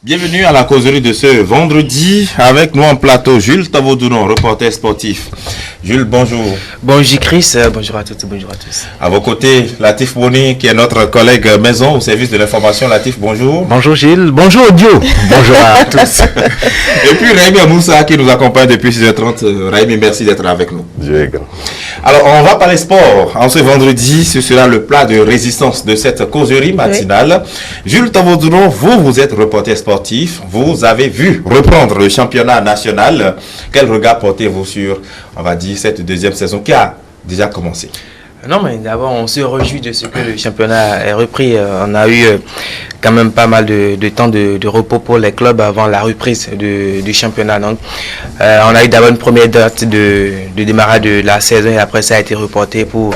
Bienvenue à la causerie de ce vendredi. Avec nous en plateau, Jules Tavoudounon, reporter sportif. Jules, bonjour. Bonjour Chris, bonjour à toutes et bonjour à tous. À vos côtés, Latif Boni, qui est notre collègue maison au service de l'information. Latif, bonjour. Bonjour Gilles, bonjour Audio. Bonjour à tous. Et puis Raimi Amoussa qui nous accompagne depuis 6h30. Raimi, merci d'être avec nous. Dieu est grand. Alors, on va parler sport. En ce vendredi, ce sera le plat de résistance de cette causerie matinale. Oui. Jules Tavoudounon, vous êtes reporter sportif. Vous avez vu reprendre le championnat national. Quel regard portez-vous sur, on va dire, cette deuxième saison qui a déjà commencé? Non, mais d'abord, on se réjouit de ce que le championnat est repris. On a eu quand même pas mal de temps de repos pour les clubs avant la reprise du championnat. Donc, on a eu d'abord une première date de démarrage de la saison et après ça a été reporté pour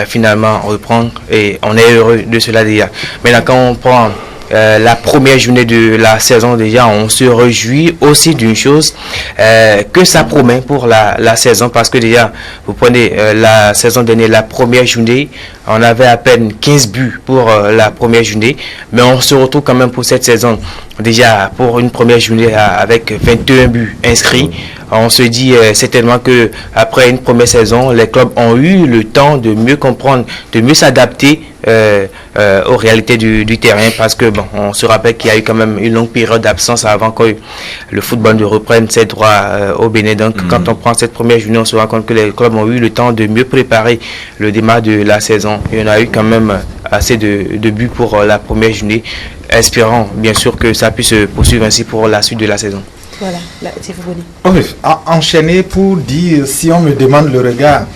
finalement reprendre. Et on est heureux de cela déjà. Maintenant, quand on prend la première journée de la saison, déjà on se réjouit aussi d'une chose que ça promet pour la saison, parce que déjà vous prenez la saison dernière, la première journée, on avait à peine 15 buts pour la première journée, mais on se retrouve quand même pour cette saison déjà pour une première journée avec 21 buts inscrits. On se dit certainement que après une première saison, les clubs ont eu le temps de mieux comprendre, de mieux s'adapter aux réalités du terrain, parce que bon, on se rappelle qu'il y a eu quand même une longue période d'absence avant que le football ne reprenne ses droits au Bénin. Donc quand on prend cette première journée, on se rend compte que les clubs ont eu le temps de mieux préparer le démarrage de la saison. Et on a eu quand même assez de buts pour la première journée, espérant bien sûr que ça puisse se poursuivre ainsi pour la suite de la saison. Voilà, c'est Boni. Oui, enchaîner pour dire, si on me demande le regard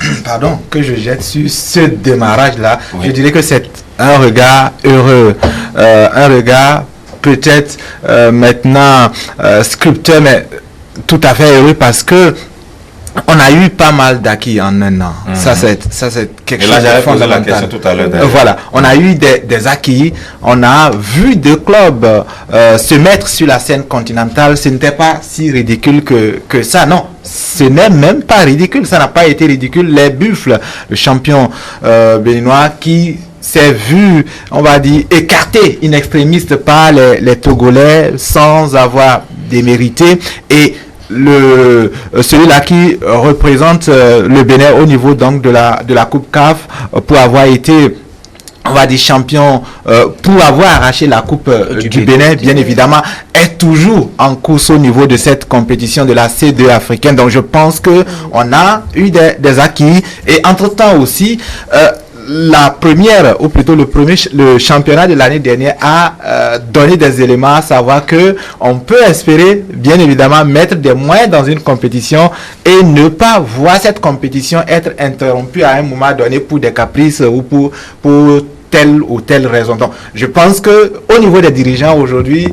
que je jette sur ce démarrage-là, oui, je dirais que c'est un regard heureux, un regard peut-être maintenant sculpteur, mais tout à fait heureux, parce que on a eu pas mal d'acquis en un an. Ça c'est quelque chose de fondamental. La question tout à l'heure. Voilà, on a eu des acquis. On a vu deux clubs se mettre sur la scène continentale. Ce n'était pas si ridicule que ça. Non, ce n'est même pas ridicule. Ça n'a pas été ridicule. Les Buffles, le champion béninois, qui s'est vu, on va dire, écarté in extremis par les Togolais sans avoir démérité, et celui-là qui représente le Bénin au niveau donc de la Coupe CAF, pour avoir été, on va dire, champion, pour avoir arraché la Coupe du Bénin, bien évidemment, est toujours en course au niveau de cette compétition de la C2 africaine. Donc je pense que on a eu des acquis, et entre-temps aussi, la première, ou plutôt le championnat de l'année dernière a donné des éléments, à savoir que on peut espérer, bien évidemment, mettre des moyens dans une compétition et ne pas voir cette compétition être interrompue à un moment donné pour des caprices ou pour telle ou telle raison. Donc, je pense que au niveau des dirigeants aujourd'hui,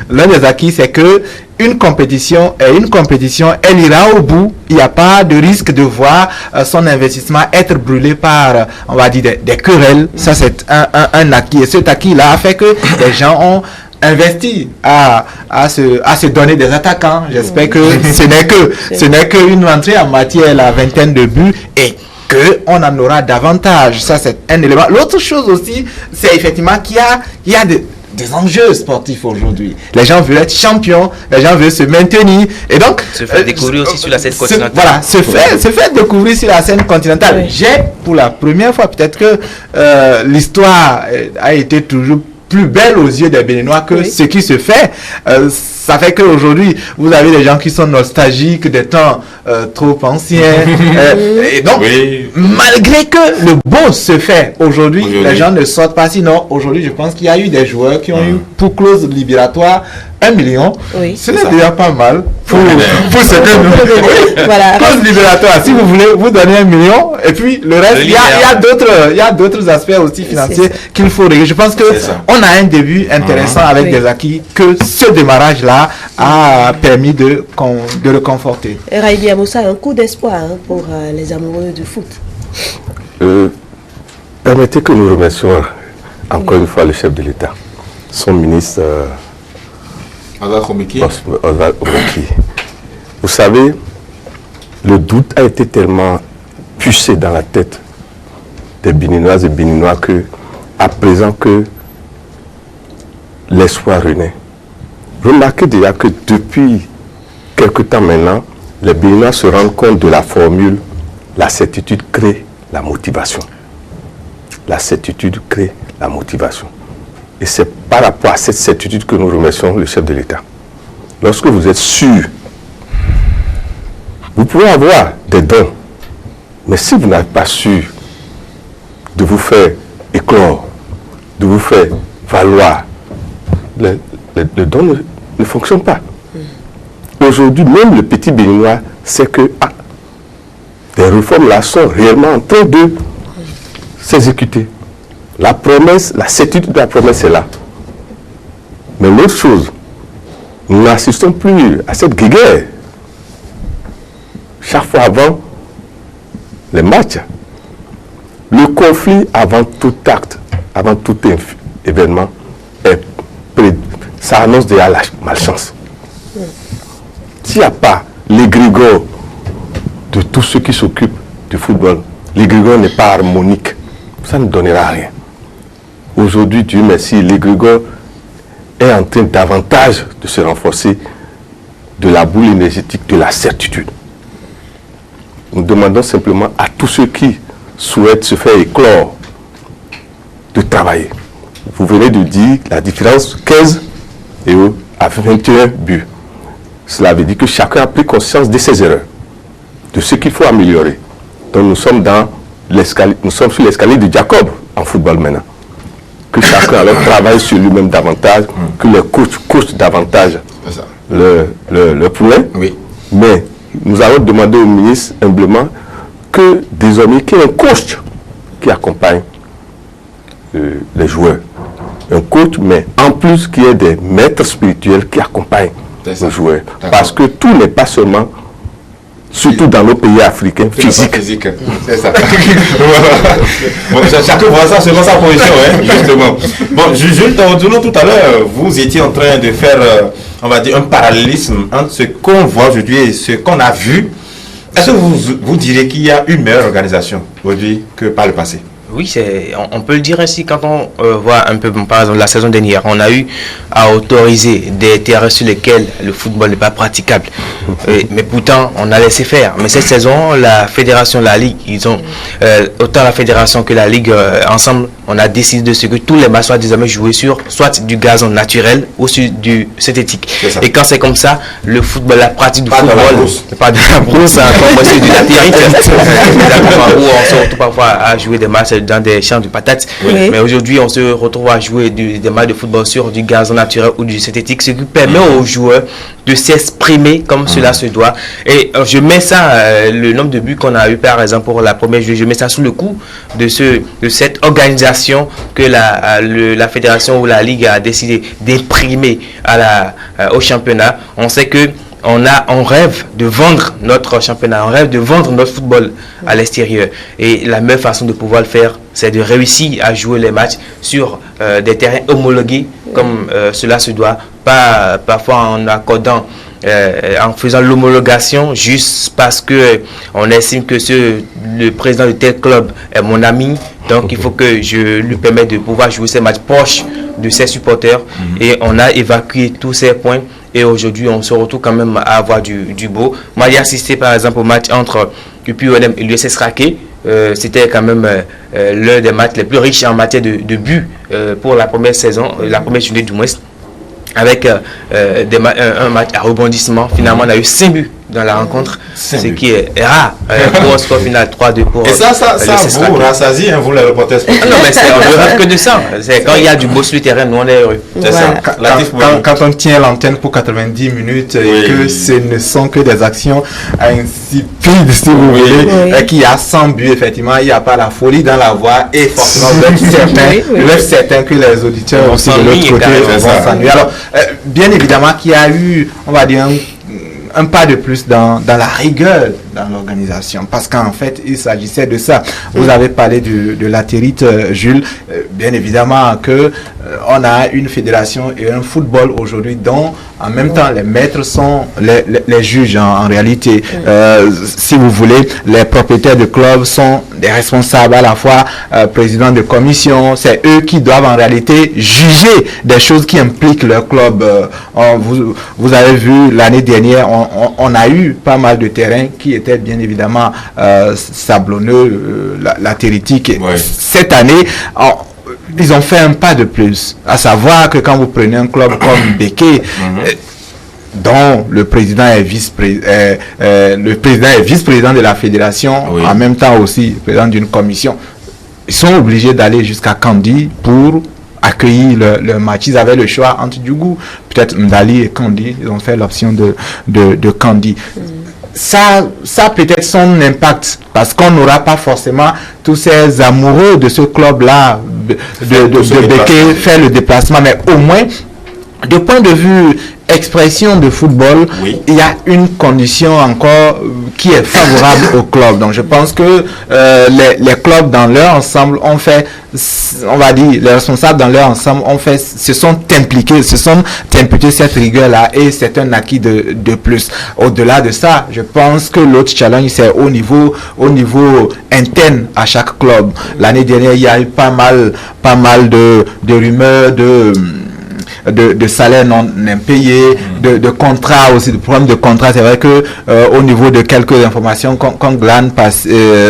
l'un des acquis, c'est que une compétition, elle ira au bout. Il n'y a pas de risque de voir son investissement être brûlé par, on va dire, des querelles. Ça, c'est un acquis. Et cet acquis-là a fait que les gens ont investi à se donner des attaquants. J'espère que ce n'est qu'une entrée en matière, la vingtaine de buts, et qu'on en aura davantage. Ça, c'est un élément. L'autre chose aussi, c'est effectivement qu'il y a des enjeux sportifs aujourd'hui. Les gens veulent être champions, les gens veulent se maintenir, et donc se faire découvrir aussi sur la scène continentale. Voilà, se faire découvrir sur la scène continentale. Oui. J'ai, pour la première fois, peut-être que l'histoire a été toujours plus belle aux yeux des Béninois que ce qui se fait. Ça fait qu'aujourd'hui, vous avez des gens qui sont nostalgiques des temps trop anciens. Et donc, malgré que le beau se fait aujourd'hui, les gens ne sortent pas. Sinon, aujourd'hui, je pense qu'il y a eu des joueurs qui ont eu pour clause libératoire 1 million. Oui. Ce n'est déjà pas mal pour ce que nous... Voilà. Clause libératoire, si vous voulez, vous donnez 1 million, et puis le reste, il y a d'autres aspects aussi financiers qu'il faut régler. Je pense qu'on a un début intéressant avec des acquis que ce démarrage-là a permis de reconforter. Raimi Amoussa, un coup d'espoir pour les amoureux du foot. Permettez que nous remercions encore une fois le chef de l'État, son ministre Omeki. Vous savez, le doute a été tellement pucé dans la tête des Béninoises et Béninois que, à présent que l'espoir renaît, remarquez déjà que depuis quelque temps maintenant, les Béninois se rendent compte de la formule « la certitude crée la motivation ». La certitude crée la motivation. Et c'est par rapport à cette certitude que nous remercions le chef de l'État. Lorsque vous êtes sûr, vous pouvez avoir des dons, mais si vous n'êtes pas sûr de vous faire éclore, de vous faire valoir, le don ne fonctionne pas. Aujourd'hui, même le petit Béninois sait que des réformes là sont réellement en train de s'exécuter. La promesse, la certitude de la promesse est là. Mais l'autre chose, nous n'assistons plus à cette guéguerre. Chaque fois avant les matchs, le conflit avant tout acte, avant tout événement, ça annonce déjà la malchance. S'il n'y a pas l'égrégore de tous ceux qui s'occupent du football, l'égrégore n'est pas harmonique, ça ne donnera rien. Aujourd'hui, Dieu merci, l'égrégore est en train davantage de se renforcer de la boule énergétique, de la certitude. Nous demandons simplement à tous ceux qui souhaitent se faire éclore de travailler. Vous venez de dire la différence 15 et à 21 buts. Cela veut dire que chacun a pris conscience de ses erreurs, de ce qu'il faut améliorer. Donc nous sommes sur l'escalier de Jacob en football maintenant. Que chacun alors travaille sur lui-même davantage, que les coachent davantage le point. Oui. Mais nous allons demander au ministre humblement que désormais qu'il y ait un coach qui accompagne les joueurs. Un coach, mais en plus qu'il y ait des maîtres spirituels qui accompagnent les joueurs. Parce que tout n'est pas seulement, surtout dans nos pays africains, physique. C'est ça. Bon, chacun voit ça selon sa position, hein, justement. Bon, Jules Taoudounou, tout à l'heure, vous étiez en train de faire, on va dire, un parallélisme entre ce qu'on voit aujourd'hui et ce qu'on a vu. Est-ce que vous direz qu'il y a une meilleure organisation aujourd'hui que par le passé? Oui, on peut le dire ainsi quand on voit un peu, par exemple, la saison dernière, on a eu à autoriser des terrains sur lesquels le football n'est pas praticable. Mais pourtant, on a laissé faire. Mais cette saison, la fédération, la ligue, ils ont, autant la fédération que la ligue, ensemble, on a décidé de ce que tous les matchs soient désormais joués sur soit du gazon naturel ou sur du synthétique. Et quand c'est comme ça, le football, la pratique du football, pas de la brousse, comme c'est du latérite, où on se retrouve parfois à jouer des matchs dans des champs de patates. Oui. Mais aujourd'hui, on se retrouve à jouer des matchs de football sur du gazon naturel ou du synthétique, ce qui permet aux joueurs de s'exprimer comme cela se doit. Et je mets ça, le nombre de buts qu'on a eu par exemple pour la première journée, je mets ça sous le coup de cette organisation que la fédération ou la ligue a décidé d'imprimer au championnat. On sait que on rêve de vendre notre championnat, on rêve de vendre notre football à l'extérieur. Et la meilleure façon de pouvoir le faire, c'est de réussir à jouer les matchs sur des terrains homologués comme cela se doit, pas parfois en accordant, en faisant l'homologation juste parce que on estime que le président de tel club est mon ami, donc il faut que je lui permette de pouvoir jouer ces matchs proches de ses supporters. Et on a évacué tous ces points. Et aujourd'hui, on se retrouve quand même à avoir du beau. Moi, j'ai assisté par exemple au match entre UPOLM et l'USS Raquet. C'était quand même l'un des matchs les plus riches en matière de buts pour la première saison, la première journée du mois, avec un match à rebondissement. Finalement, on a eu 5 buts dans la rencontre, ce qui est rare pour un score final 3-2 pour et ça vous rassasie, hein, vous les reporters sportifs. Non, mais on ne rêve que de ça. C'est quand il y a du beau sur le terrain, nous on est heureux. C'est ça. Quand on tient l'antenne pour 90 minutes et que ce ne sont que des actions insipides, si vous voulez, qu'il y a 100 buts, effectivement, il n'y a pas la folie dans la voix et forcément l'œuf certain que les auditeurs aussi de l'autre côté vont s'ennuyer. Alors, bien évidemment qu'il y a eu, on va dire, un pas de plus dans la rigueur dans l'organisation, parce qu'en fait il s'agissait de ça. Vous avez parlé de latérite, Jules. bien évidemment que on a une fédération et un football aujourd'hui dont en même temps les maîtres sont les juges en réalité. Si vous voulez, les propriétaires de clubs sont des responsables à la fois, présidents de commission, c'est eux qui doivent en réalité juger des choses qui impliquent leur club. Vous avez vu l'année dernière, on a eu pas mal de terrains qui étaient bien évidemment sablonneux, latéritiques. Ouais. Cette année, ils ont fait un pas de plus, à savoir que quand vous prenez un club comme Béquet, dont le président est vice-président de la fédération, oui, en même temps aussi président d'une commission, ils sont obligés d'aller jusqu'à Kandi pour accueillir le match. Ils avaient le choix entre Djougou, peut-être Mdali et Kandi. Ils ont fait l'option de Kandi. Ça peut-être son impact, parce qu'on n'aura pas forcément tous ces amoureux de ce club-là de Béquet faire le déplacement, mais au moins, de point de vue expression de football, oui, il y a une condition encore qui est favorable au club. Donc je pense que les clubs dans leur ensemble ont fait, on va dire, les responsables dans leur ensemble se sont impliqués cette rigueur-là, et c'est un acquis de plus. Au-delà de ça, je pense que l'autre challenge, c'est au niveau interne à chaque club. L'année dernière, il y a eu pas mal de rumeurs de salaires non impayés, de contrats aussi, de problèmes de contrats. C'est vrai que au niveau de quelques informations qu'on glane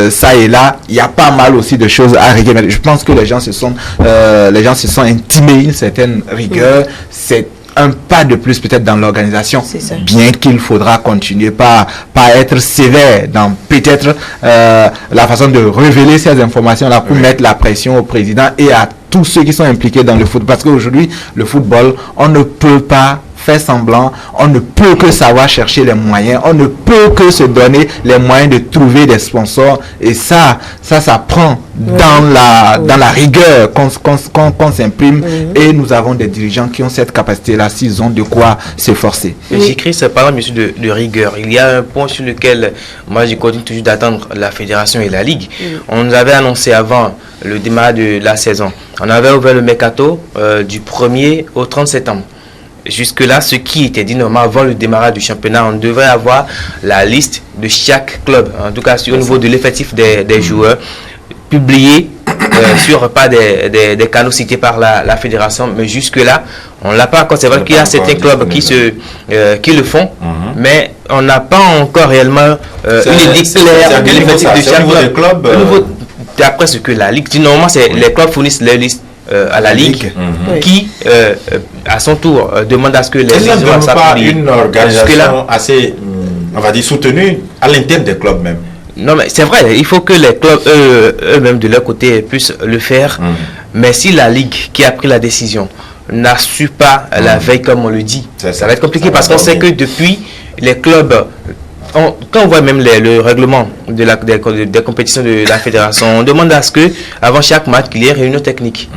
ça et là, il y a pas mal aussi de choses à régler. Mais je pense que les gens se sont intimés une certaine rigueur. C'est un pas de plus peut-être dans l'organisation, bien qu'il faudra continuer pas être sévère dans peut-être la façon de révéler ces informations-là pour mettre la pression au président et à tous ceux qui sont impliqués dans le foot. Parce qu'aujourd'hui, le football, on ne peut pas faire semblant, on ne peut que savoir chercher les moyens, on ne peut que se donner les moyens de trouver des sponsors, et ça prend dans la rigueur qu'on s'imprime, et nous avons des dirigeants qui ont cette capacité-là, s'ils ont de quoi s'efforcer. J'écris ça par exemple de rigueur. Il y a un point sur lequel moi je continue toujours d'attendre la fédération et la ligue. On nous avait annoncé avant le démarrage de la saison, on avait ouvert le mercato du 1er au 30 septembre. Jusque-là, ce qui était dit normalement avant le démarrage du championnat, on devrait avoir la liste de chaque club, en tout cas au niveau de l'effectif des joueurs, publié sur pas des canaux cités par la fédération, mais jusque-là, on ne l'a pas encore. C'est vrai qu'il y a certains clubs qui le font, mais on n'a pas encore réellement une idée claire de l'effectif de chaque club. D'après ce que la Ligue dit, normalement, les clubs fournissent leur liste à la Ligue, qui, à son tour, demande à ce que les gens ne soient pas une organisation assez, on va dire, soutenue à l'intérieur des clubs même. Non, mais c'est vrai, il faut que les clubs eux-mêmes de leur côté puissent le faire. Mais si la Ligue qui a pris la décision n'a su pas la veille, comme on le dit, ça va être compliqué, parce qu'on sait que depuis, les clubs, quand on voit même le règlement des compétitions de la fédération, on demande à ce que, avant chaque match, qu'il y ait réunion technique.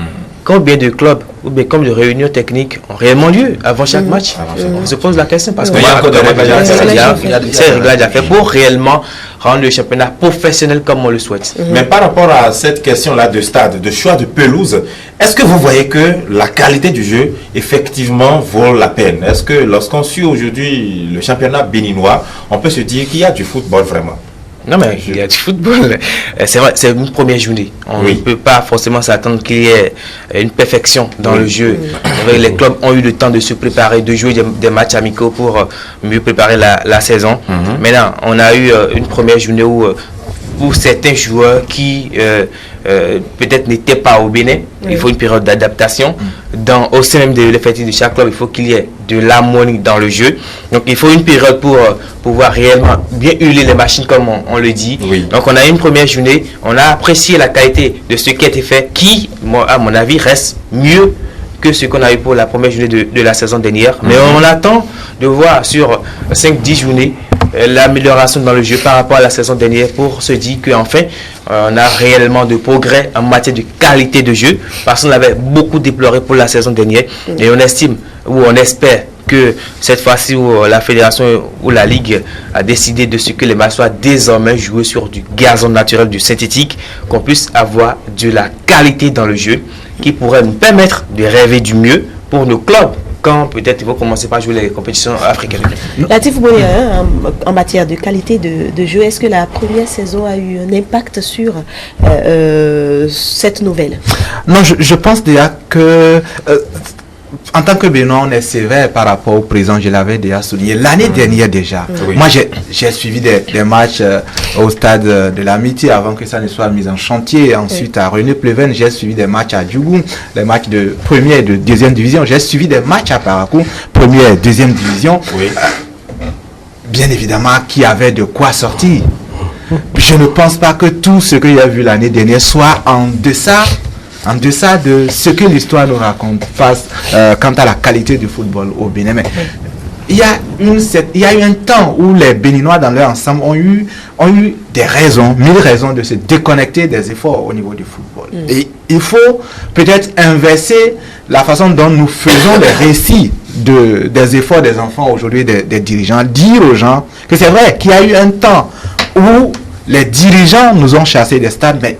Combien de clubs ou bien combien de réunions techniques ont réellement lieu avant chaque match? On se pose la question, parce qu'il y a encore des réglages à faire pour réellement rendre le championnat professionnel comme on le souhaite. Mais par rapport à cette question-là de stade, de choix de pelouse, est-ce que vous voyez que la qualité du jeu, effectivement, vaut la peine? Est-ce que lorsqu'on suit aujourd'hui le championnat béninois, on peut se dire qu'il y a du football vraiment? Non, mais il y a du football. C'est vrai, c'est une première journée. On ne peut pas forcément s'attendre qu'il y ait une perfection dans le jeu. Les clubs ont eu le temps de se préparer, de jouer des matchs amicaux pour mieux préparer la saison. Maintenant, on a eu une première journée où pour certains joueurs qui peut-être n'étaient pas au Bénin, il faut une période d'adaptation. Au sein même de l'effectif de chaque club, il faut qu'il y ait de l'harmonie dans le jeu. Donc il faut une période pour pouvoir réellement bien huiler les machines, comme on le dit. Donc on a eu une première journée, on a apprécié la qualité de ce qui a été fait, qui, à mon avis, reste mieux que ce qu'on a eu pour la première journée de la saison dernière. Mais on attend de voir sur 5-10 journées l'amélioration dans le jeu par rapport à la saison dernière, pour se dire qu'enfin on a réellement de progrès en matière de qualité de jeu, parce qu'on avait beaucoup déploré pour la saison dernière, et on estime ou on espère que cette fois-ci où la fédération ou la ligue a décidé de ce que les matchs soient désormais joués sur du gazon naturel, du synthétique, qu'on puisse avoir de la qualité dans le jeu qui pourrait nous permettre de rêver du mieux pour nos clubs quand peut-être ils vont commencer par jouer les compétitions africaines. Latif Boye, en matière de qualité de jeu, est-ce que la première saison a eu un impact sur cette nouvelle? Non, je pense déjà que en tant que Bénin, on est sévère par rapport au présent, je l'avais déjà souligné l'année dernière déjà. Oui. Moi, j'ai suivi des matchs au stade de l'Amitié avant que ça ne soit mis en chantier. Ensuite, à René-Pleven, j'ai suivi des matchs à Djougou, les matchs de première et de deuxième division. J'ai suivi des matchs à Parakou, première et deuxième division. Oui. Bien évidemment, qui avait de quoi sortir. Je ne pense pas que tout ce qu'il y a vu l'année dernière soit en deçà de ce que l'histoire nous raconte face quant à la qualité du football au Bénin. Mais il y a eu un temps où les Béninois dans leur ensemble ont eu des raisons, 1000 raisons de se déconnecter des efforts au niveau du football. Et il faut peut-être inverser la façon dont nous faisons les récits des efforts des enfants aujourd'hui, des dirigeants, dire aux gens que c'est vrai qu'il y a eu un temps où les dirigeants nous ont chassés des stades, mais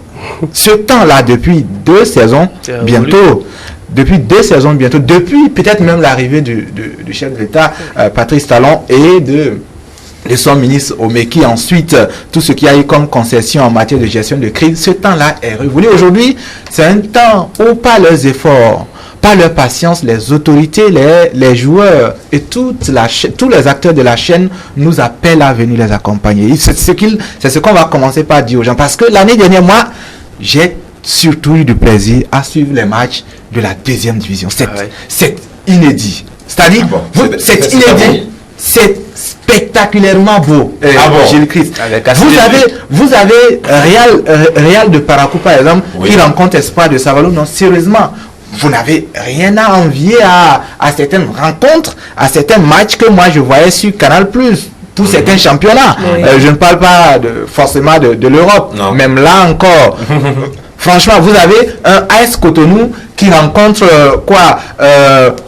ce temps-là, depuis 2 saisons, bientôt, depuis peut-être même l'arrivée du chef de l'État, Patrice Talon, et de son ministre Omeki, ensuite, tout ce qu'il y a eu comme concession en matière de gestion de crise, ce temps-là est révolu. Aujourd'hui, c'est un temps où, par leurs efforts, par leur patience, les autorités, les joueurs et tous les acteurs de la chaîne nous appellent à venir les accompagner. C'est ce qu'on va commencer par dire aux gens. Parce que l'année dernière, moi, j'ai surtout eu du plaisir à suivre les matchs de la deuxième division. C'est inédit. C'est-à-dire, c'est inédit. C'est spectaculairement beau. Gilles Christ. Vous avez Real de Parakou, par exemple, qui rencontre Espoir de Savalo. Non, sérieusement, vous n'avez rien à envier à certaines rencontres, à certains matchs que moi je voyais sur Canal+. Pour certains championnats. Je ne parle pas forcément de l'Europe. Même là encore. Franchement, vous avez un AS Cotonou qui rencontre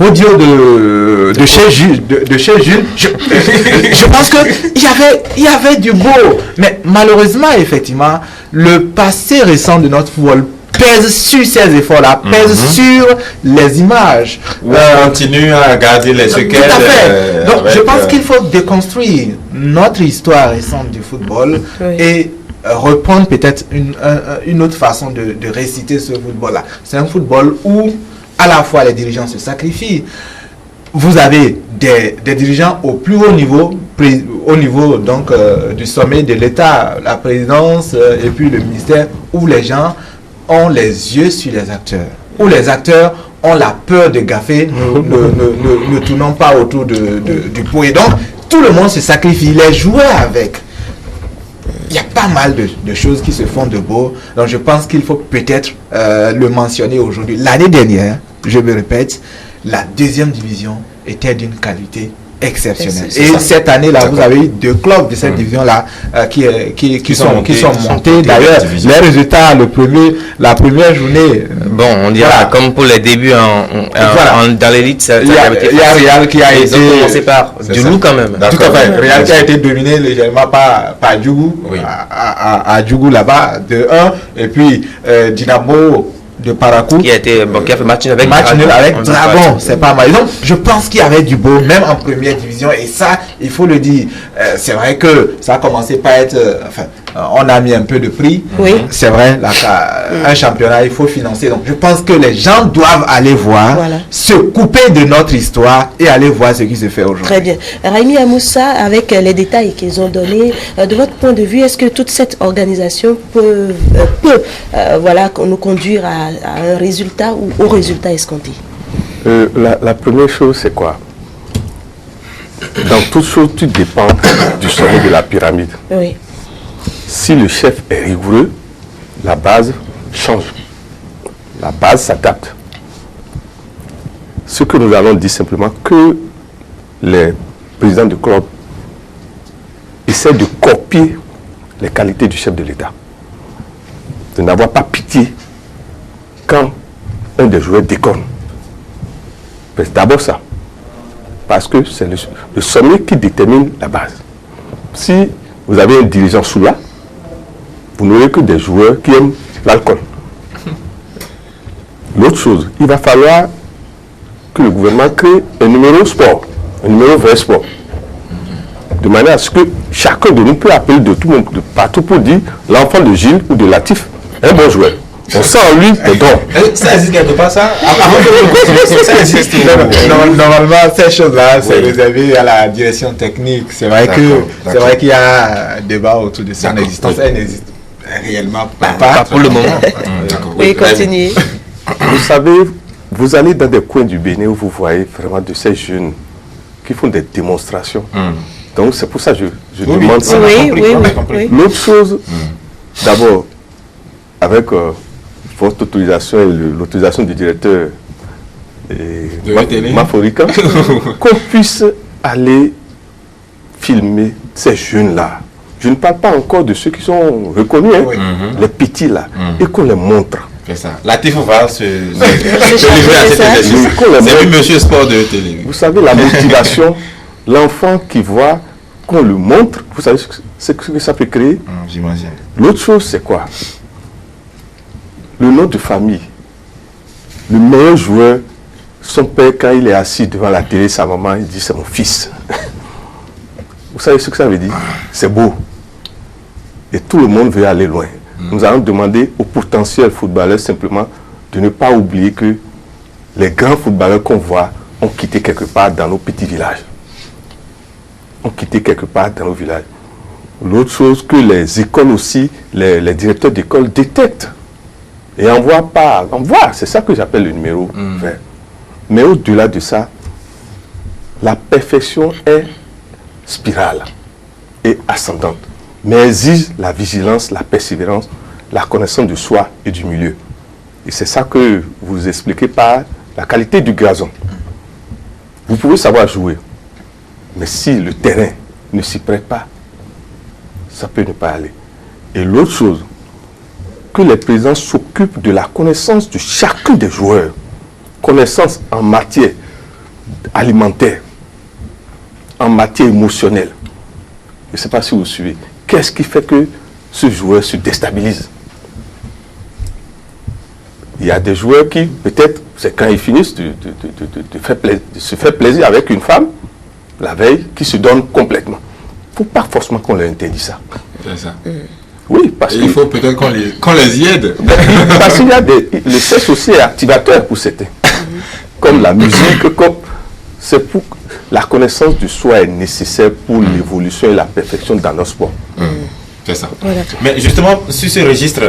Audio de chez Jules. Je pense qu'il y avait du beau. Mais malheureusement, effectivement, le passé récent de notre football pèse sur ces efforts-là, pèse sur les images. On continue à garder les séquelles. Tout à fait. Donc, je pense qu'il faut déconstruire notre histoire récente du football et reprendre peut-être une autre façon de réciter ce football-là. C'est un football où, à la fois, les dirigeants se sacrifient. Vous avez des dirigeants au plus haut niveau, donc du sommet de l'État, la présidence et puis le ministère, où les gens ont les yeux sur les acteurs, où les acteurs ont la peur de gaffer, ne tournons pas autour du pot. Et donc, tout le monde se sacrifie, les joueurs avec. Il y a pas mal de choses qui se font de beau. Donc, je pense qu'il faut peut-être le mentionner aujourd'hui. L'année dernière, je me répète, la deuxième division était d'une qualité exceptionnelle. Et cette année-là, vous avez eu 2 clubs de cette division-là qui sont montés. D'ailleurs, les résultats, la première journée. Bon, on dira comme pour les débuts dans l'élite, il y a Real qui a été. Ils ont commencé par Djougou quand même. Tout à fait. Real qui a été dominé légèrement par Djougou, à Djougou là-bas, de 1. Et puis Dynamo de Parakou qui a fait match nul avec Dragon, c'est pas mal. Donc je pense qu'il y avait du beau même en première division, et ça il faut le dire. C'est vrai que ça a commencé par être on a mis un peu de prix. C'est vrai, un championnat il faut financer, donc je pense que les gens doivent aller voir, se couper de notre histoire et aller voir ce qui se fait aujourd'hui. Très bien. Raimi Amoussa, avec les détails qu'ils ont donnés, de votre point de vue, est-ce que toute cette organisation peut nous conduire à un résultat ou au résultat escompté? La première chose, c'est quoi? Dans toute chose, tout dépend du sommet de la pyramide. Si le chef est rigoureux, la base change. La base s'adapte. Ce que nous allons dire simplement, que les présidents de club essaient de copier les qualités du chef de l'État. De n'avoir pas pitié quand un des joueurs déconne. C'est d'abord ça. Parce que c'est le sommet qui détermine la base. Si vous avez un dirigeant sous là, vous n'aurez que des joueurs qui aiment l'alcool. L'autre chose, il va falloir que le gouvernement crée un numéro sport, un numéro vrai sport. De manière à ce que chacun de nous peut appeler de tout le monde, de partout pour dire l'enfant de Gilles ou de Latif, un bon joueur. On sent en lui des dons. Ça existe quelque part, ça? Ça existe. Normalement, ces choses-là, c'est réservé à la direction technique. C'est vrai qu'il y a un débat autour de son existence. Elle n'existe réellement pas pour le moment. Oui, continuez. Vous savez, vous allez dans des coins du Bénin où vous voyez vraiment de ces jeunes qui font des démonstrations. Donc c'est pour ça que je demande ça. Oui. L'autre chose, d'abord, avec votre autorisation et l'autorisation du directeur Maforika, qu'on puisse aller filmer ces jeunes-là. Je ne parle pas encore de ceux qui sont reconnus, les petits là, et qu'on les montre. C'est ça. La TV va se livrer à cet exercice. C'est le monsieur sport de télé. Vous savez, la motivation, l'enfant qui voit, qu'on le montre, vous savez ce que ça peut créer? J'imagine. L'autre chose, c'est quoi? Le nom de famille. Le meilleur joueur, son père, quand il est assis devant la télé, sa maman, il dit c'est mon fils. Vous savez ce que ça veut dire? C'est beau. Et tout le monde veut aller loin. Nous allons demander aux potentiels footballeurs simplement de ne pas oublier que les grands footballeurs qu'on voit ont quitté quelque part dans nos petits villages. Ont quitté quelque part dans nos villages. L'autre chose que les écoles aussi, les directeurs d'école détectent et envoient pas. C'est ça que j'appelle le numéro vert. Mais au-delà de ça, la perfection est spirale et ascendante, mais exige la vigilance, la persévérance, la connaissance de soi et du milieu. Et c'est ça que vous expliquez par la qualité du gazon. Vous pouvez savoir jouer, mais si le terrain ne s'y prête pas, ça peut ne pas aller. Et l'autre chose, que les présidents s'occupent de la connaissance de chacun des joueurs. Connaissance en matière alimentaire, en matière émotionnelle. Je ne sais pas si vous suivez. Qu'est-ce qui fait que ce joueur se déstabilise? Il y a des joueurs qui, peut-être, c'est quand ils finissent de se faire plaisir avec une femme, la veille, qui se donnent complètement. Il ne faut pas forcément qu'on leur interdise ça. C'est ça. Oui, parce qu'il faut peut-être qu'on les y aide. Parce qu'il y a le sexe aussi est activateur pour certains. Comme la musique, c'est pour la connaissance de soi est nécessaire pour l'évolution et la perfection dans nos sports. C'est ça. Voilà. Mais justement, sur ce registre,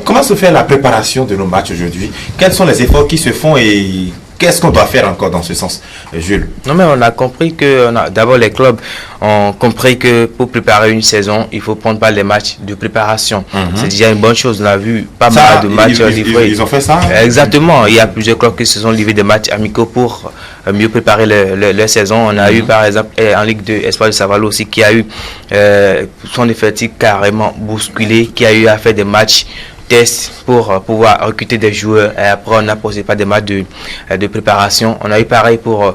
comment se fait la préparation de nos matchs aujourd'hui? Quels sont les efforts qui se font et qu'est-ce qu'on doit faire encore dans ce sens, Jules? Non, mais on a compris que, d'abord les clubs ont compris que pour préparer une saison, il faut prendre pas les matchs de préparation. C'est déjà une bonne chose. On a vu pas mal de matchs. Ils ont fait ça? Exactement. Il y a plusieurs clubs qui se sont livrés des matchs amicaux pour mieux préparer leur saison. On a eu par exemple en Ligue 2, Espoir de Savalo aussi, qui a eu son effectif carrément bousculé, qui a eu à faire des matchs tests pour pouvoir recruter des joueurs et après on a posé pas des matchs de préparation. On a eu pareil pour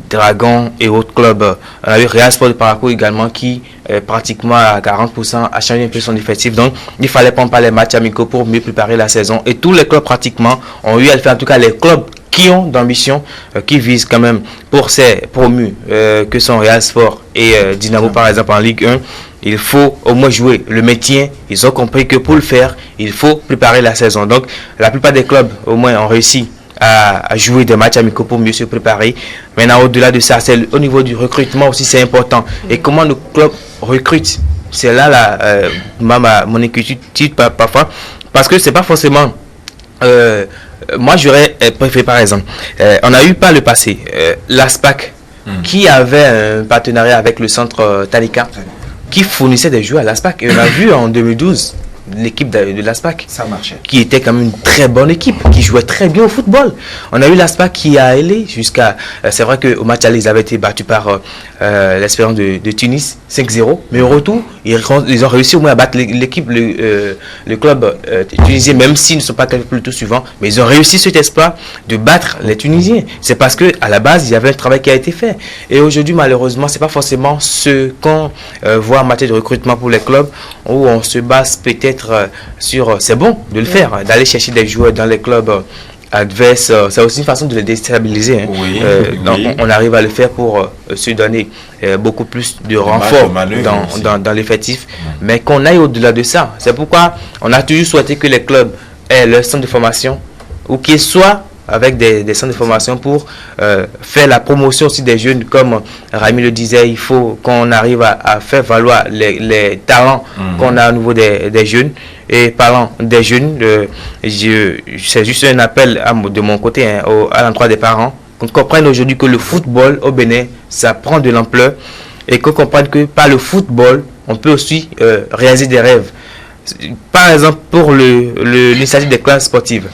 Dragon et autres clubs. On a eu Real Sport de Parakou également qui pratiquement à 40% a changé un peu son effectif. Donc il fallait prendre pas les matchs amicaux pour mieux préparer la saison et tous les clubs pratiquement ont eu à le faire, en tout cas les clubs qui ont d'ambition, qui visent quand même pour ces promus que sont Real Sport et Dynamo par exemple en Ligue 1. Il faut au moins jouer le maintien. Ils ont compris que pour le faire, il faut préparer la saison. Donc, la plupart des clubs, au moins, ont réussi à jouer des matchs amicaux pour mieux se préparer. Maintenant, au-delà de ça, c'est au niveau du recrutement aussi, c'est important. Et comment nos clubs recrutent, c'est là mon inquiétude parfois. Parce que c'est pas forcément... moi, j'aurais préféré, par exemple, on a eu par le passé l'ASPAC qui avait un partenariat avec le centre Talika, qui fournissait des joueurs à l'ASPAC. Et on a vu en 2012 l'équipe de l'ASPAC. Ça marchait. Qui était quand même une très bonne équipe, qui jouait très bien au football. On a eu l'ASPAC qui a allé jusqu'à... c'est vrai qu'au match aller, ils avaient été battus par l'Espérance de Tunis, 5-0. Mais au retour, ils ont réussi au moins à battre l'équipe, le club tunisien, même s'ils ne sont pas qualifiés pour le tour suivant, mais ils ont réussi cet exploit de battre les Tunisiens. C'est parce que à la base, il y avait un travail qui a été fait. Et aujourd'hui, malheureusement, c'est pas forcément ce qu'on voit en matière de recrutement pour les clubs, où on se base peut-être sur, c'est bon de le faire, d'aller chercher des joueurs dans les clubs adverses, c'est aussi une façon de les déstabiliser. Hein. Oui, donc on arrive à le faire pour se donner beaucoup plus de renfort dans l'effectif, mais qu'on aille au-delà de ça. C'est pourquoi on a toujours souhaité que les clubs aient leur centre de formation, ou qu'ils soient avec des centres de formation pour faire la promotion aussi des jeunes. Comme Raimi le disait, il faut qu'on arrive à faire valoir les talents qu'on a au niveau des jeunes. Et parlant des jeunes, c'est juste un appel de mon côté à l'endroit des parents, qu'on comprenne aujourd'hui que le football au Bénin, ça prend de l'ampleur, et qu'on comprenne que par le football, on peut aussi réaliser des rêves. Par exemple, pour l'initiative des classes sportives,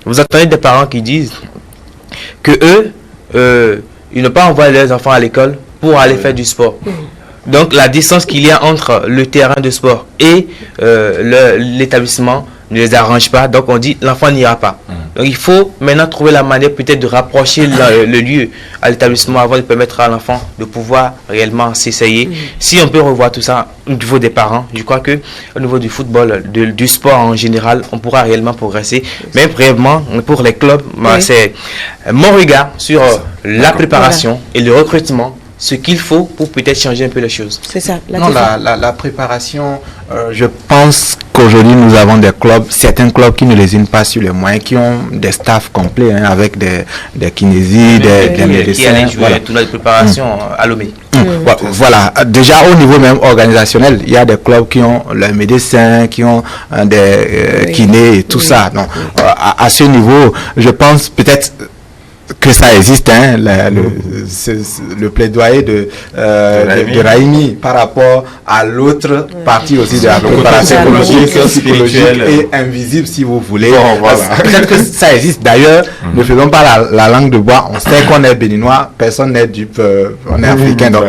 vous entendez des parents qui disent que eux, ils n'ont pas envoyé leurs enfants à l'école pour aller faire du sport. Donc la distance qu'il y a entre le terrain de sport et l'établissement ne les arrange pas. Donc on dit l'enfant n'ira pas. Donc il faut maintenant trouver la manière peut-être de rapprocher le lieu à l'établissement avant de permettre à l'enfant de pouvoir réellement s'essayer. Si on peut revoir tout ça au niveau des parents, je crois que au niveau du football, du sport en général, on pourra réellement progresser. Mais brièvement, pour les clubs, c'est mon regard sur la préparation et le recrutement, ce qu'il faut pour peut-être changer un peu les choses. C'est ça. La préparation, je pense qu'aujourd'hui nous avons des clubs, certains clubs qui ne lésinent pas sur les moyens, qui ont des staffs complets avec des kinésis, des médecins. Qui allaient jouer toute la préparation à Lomé. Voilà, déjà au niveau même organisationnel, il y a des clubs qui ont les médecins, qui ont des kinés et tout ça. Donc, à ce niveau, je pense peut-être que ça existe, hein, le plaidoyer de Raimi par rapport à l'autre partie aussi de la préparation psychologique et invisible, si vous voulez. Peut-être que ça existe. D'ailleurs, ne faisons pas la langue de bois. On sait qu'on est béninois, personne n'est dupe, on est africain, donc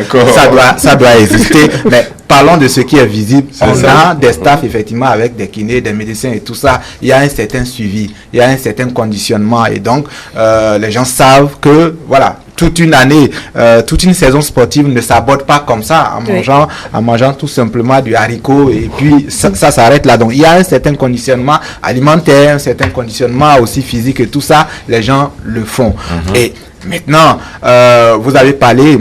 ça doit exister. Mais parlons de ce qui est visible. On a des staffs effectivement avec des kinés, des médecins et tout ça. Il y a un certain suivi, il y a un certain conditionnement, et donc les gens savent que voilà, toute une année, toute une saison sportive ne s'aborde pas comme ça, en mangeant tout simplement du haricot, et puis ça s'arrête là. Donc il y a un certain conditionnement alimentaire, un certain conditionnement aussi physique, et tout ça, les gens le font. Et maintenant, vous avez parlé,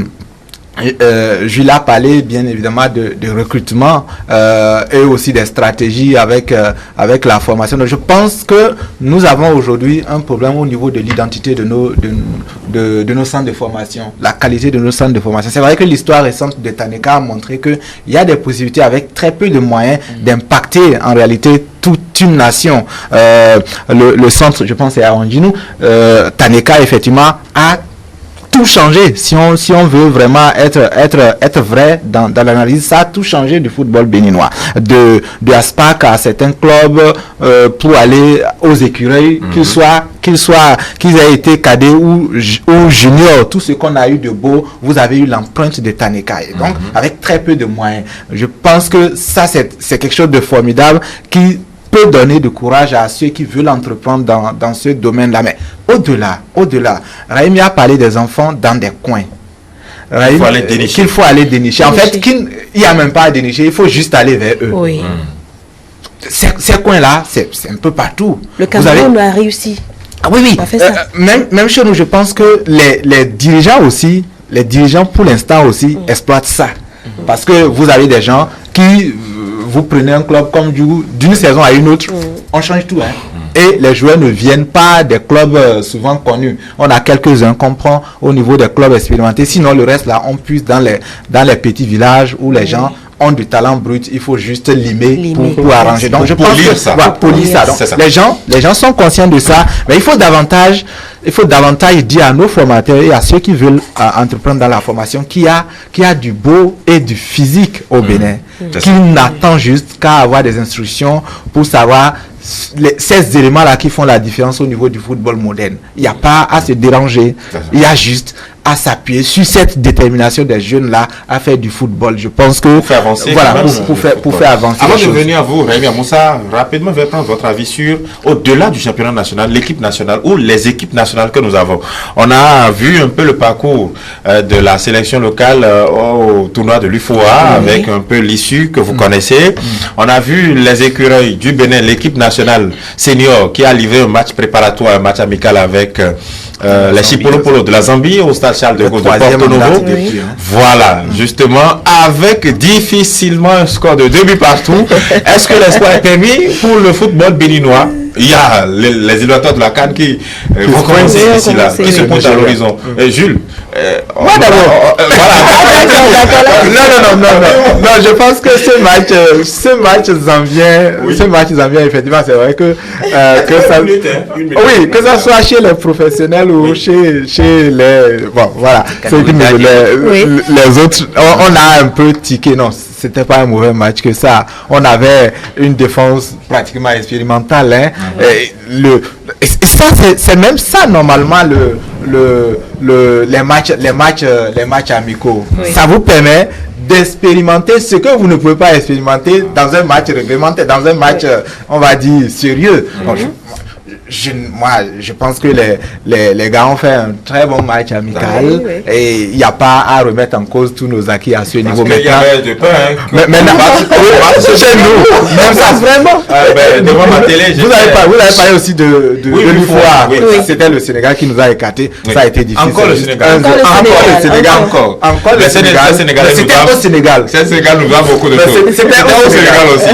Jules a parlé bien évidemment de recrutement et aussi des stratégies avec la formation. Donc je pense que nous avons aujourd'hui un problème au niveau de l'identité de nos centres de formation, la qualité de nos centres de formation. C'est vrai que l'histoire récente de Taneka a montré qu'il y a des possibilités avec très peu de moyens d'impacter en réalité toute une nation. Le centre, je pense, c'est à Anginou. Taneka effectivement a tout changé. Si on veut vraiment être vrai dans l'analyse, ça a tout changé du football béninois. De Aspac à certains clubs pour aller aux écureuils, qu'ils aient été cadets ou juniors, tout ce qu'on a eu de beau, vous avez eu l'empreinte de Taneka. Et donc, avec très peu de moyens. Je pense que ça, c'est quelque chose de formidable qui peut donner de courage à ceux qui veulent entreprendre dans ce domaine-là. Mais au-delà, Raimi a parlé des enfants dans des coins. Qu'il faut aller dénicher. En fait, il n'y a même pas à dénicher, il faut juste aller vers eux. Oui. Ces coins-là, c'est un peu partout. Le Cameroun a réussi. Ah oui. Même chez nous, je pense que les dirigeants pour l'instant aussi exploitent ça. Parce que vous avez des gens qui... Vous prenez un club comme d'une saison à une autre, on change tout. Et les joueurs ne viennent pas des clubs souvent connus. On a quelques-uns qu'on prend au niveau des clubs expérimentés. Sinon, le reste, là, on puise dans les petits villages où les gens ont du talent brut. Il faut juste limer pour arranger. Donc, je pense que ça. Polir ça. Donc, les gens sont conscients de ça. Mais il faut davantage dire à nos formateurs et à ceux qui veulent entreprendre dans la formation qu'il y a du beau et du physique au Bénin, qui n'attend juste qu'à avoir des instructions pour savoir ces éléments-là qui font la différence au niveau du football moderne. Il n'y a pas à se déranger, il y a juste à s'appuyer sur cette détermination des jeunes là à faire du football. Je pense que pour faire avancer, voilà, pour faire avancer. Avant les de choses. venir à vous, Rémi Amoussa, rapidement, je vais prendre votre avis sur, au-delà du championnat national, l'équipe nationale ou les équipes nationales que nous avons. On a vu un peu le parcours de la sélection locale au tournoi de l'UFOA avec un peu l'issue que vous connaissez. On a vu les écureuils du Bénin, l'équipe nationale senior qui a livré un match préparatoire, un match amical avec les Chipolopolo de la Zambie au stade Charles de Gaulle de Porto Novo. Voilà, justement, avec difficilement un score de 2 buts partout. Est-ce que l'espoir est permis pour le football béninois? Il y a les éliminatoires de la CAN qui vont commencer ici là, qui se pointent à l'horizon. Jules, Moi d'abord. Non, je pense que ce match zambien, effectivement, c'est vrai que ça, oui, que ça soit chez les professionnels ou chez les, bon, voilà, les autres, on a un peu tiqué, non. C'était pas un mauvais match que ça. On avait une défense pratiquement expérimentale. Hein. Et ça, c'est même ça normalement les matchs amicaux. Oui. Ça vous permet d'expérimenter ce que vous ne pouvez pas expérimenter dans un match réglementé, dans un match, on va dire, sérieux. Donc, moi, je pense que les gars ont fait un très bon match amical et il n'y a pas à remettre en cause tous nos acquis à ce niveau. Il y avait de peur, maintenant, chez nous, même ça, vraiment. Devant ma télé, vous avez parlé aussi de l'UFOA. C'était le Sénégal qui nous a écartés. Ça a été difficile. Encore le Sénégal. Le Sénégal. C'était au Sénégal. Le Sénégal nous a beaucoup de choses. C'était au Sénégal aussi.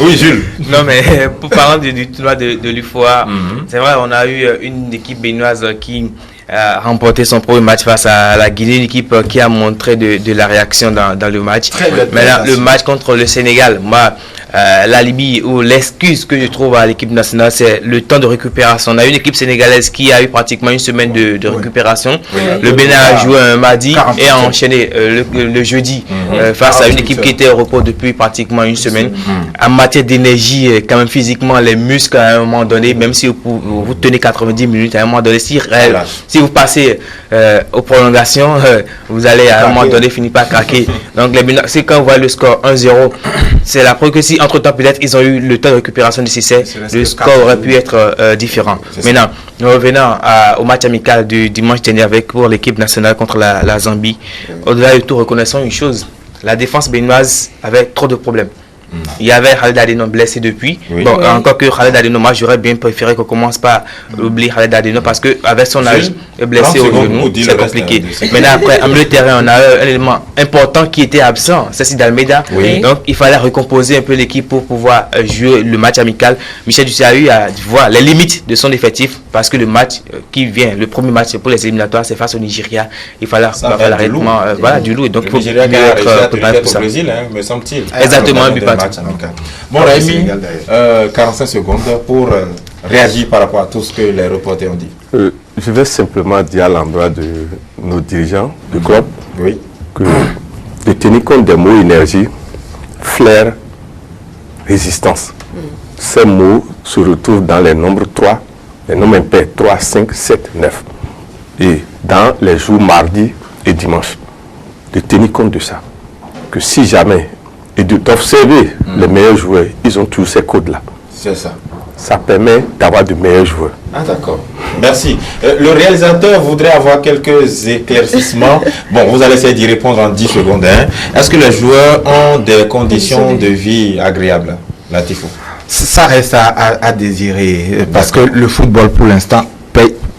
Oui, Jules. Non, mais pour parler du tournoi de l'UFOA, c'est vrai, on a eu une équipe béninoise qui a remporté son premier match face à la Guinée, une équipe qui a montré de la réaction dans le match. Maintenant, le match contre le Sénégal, moi, l'alibi ou l'excuse que je trouve à l'équipe nationale, c'est le temps de récupération. On a une équipe sénégalaise qui a eu pratiquement une semaine de récupération. Le Bénin a joué un mardi et a enchaîné le jeudi face à une équipe qui était au repos depuis pratiquement une semaine. En matière d'énergie, quand même physiquement, les muscles à un moment donné, même si vous tenez 90 minutes, à un moment donné, si vous passez aux prolongations, vous allez à un moment donné finir par craquer. Donc c'est quand on voit le score 1-0, c'est la preuve que si entre-temps peut-être ils ont eu le temps de récupération nécessaire, le score aurait pu être différent. Maintenant, nous revenons au match amical du dimanche dernier pour l'équipe nationale contre la Zambie. Au-delà de tout, reconnaissons une chose, la défense béninoise avait trop de problèmes. Il y avait Khaled Adeno blessé depuis. Encore que Khaled Adeno, moi j'aurais bien préféré qu'on commence par oublier Khaled Adeno parce qu'avec son âge, blessé au genou, c'est compliqué. Maintenant, après, en milieu de terrain, on a un élément important qui était absent, c'est Sid Almeida. Donc il fallait recomposer un peu l'équipe pour pouvoir jouer le match amical. Michel Dussé a eu à voir les limites de son effectif parce que le match qui vient, le premier match pour les éliminatoires, c'est face au Nigeria. Il fallait l'arrêtement du loup. Donc il faut être préparé pour ça. Me semble-t-il. Exactement, bon, Rémi, 45 secondes pour réagir par rapport à tout ce que les reporters ont dit. Je vais simplement dire à l'endroit de nos dirigeants du club que de tenir compte des mots énergie, flair, résistance. Ces mots se retrouvent dans les nombres 3, les nombres impairs 3, 5, 7, 9. Et dans les jours mardi et dimanche, de tenir compte de ça. Que si jamais et d'observer les meilleurs joueurs, ils ont tous ces codes-là. C'est ça. Ça permet d'avoir de meilleurs joueurs. Ah d'accord. Merci. Le réalisateur voudrait avoir quelques éclaircissements. Bon, vous allez essayer d'y répondre en 10 secondes. Est-ce que les joueurs ont des conditions de vie agréables, Latifou? Ça reste à désirer parce que le football pour l'instant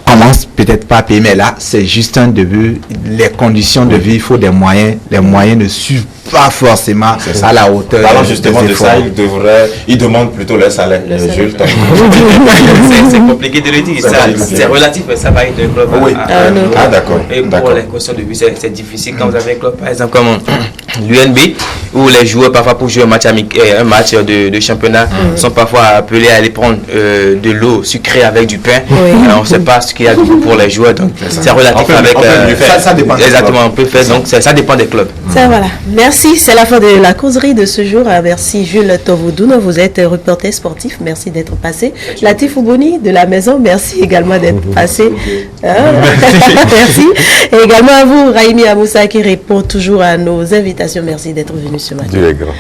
commence peut-être pas à payer, mais là c'est juste un début. Les conditions de vie, il faut des moyens. Les moyens ne suivent pas forcément à la hauteur. Parlant justement de ça, ils demandent plutôt leur salaire. C'est compliqué de le dire, c'est relatif, mais ça va être un club. Ah d'accord. Et pour les questions de vie, c'est difficile quand vous avez un club, par exemple comme l'UNB, où les joueurs parfois pour jouer un match de championnat sont parfois appelés à aller prendre de l'eau sucrée avec du pain. On ne sait pas ce qu'il y a pour les joueurs. Donc c'est relatif avec... ça dépend des exactement, clubs. on peut faire. Donc ça dépend des clubs. Ça, voilà. Merci, c'est la fin de la causerie de ce jour. Merci Jules Tovodouno, vous êtes reporter sportif, merci d'être passé. Latif Ouboni de la maison, merci également d'être passé. Merci. Et également à vous, Raimi Amoussa, qui répond toujours à nos invitations. Merci d'être venu ce matin. Dieu est grand.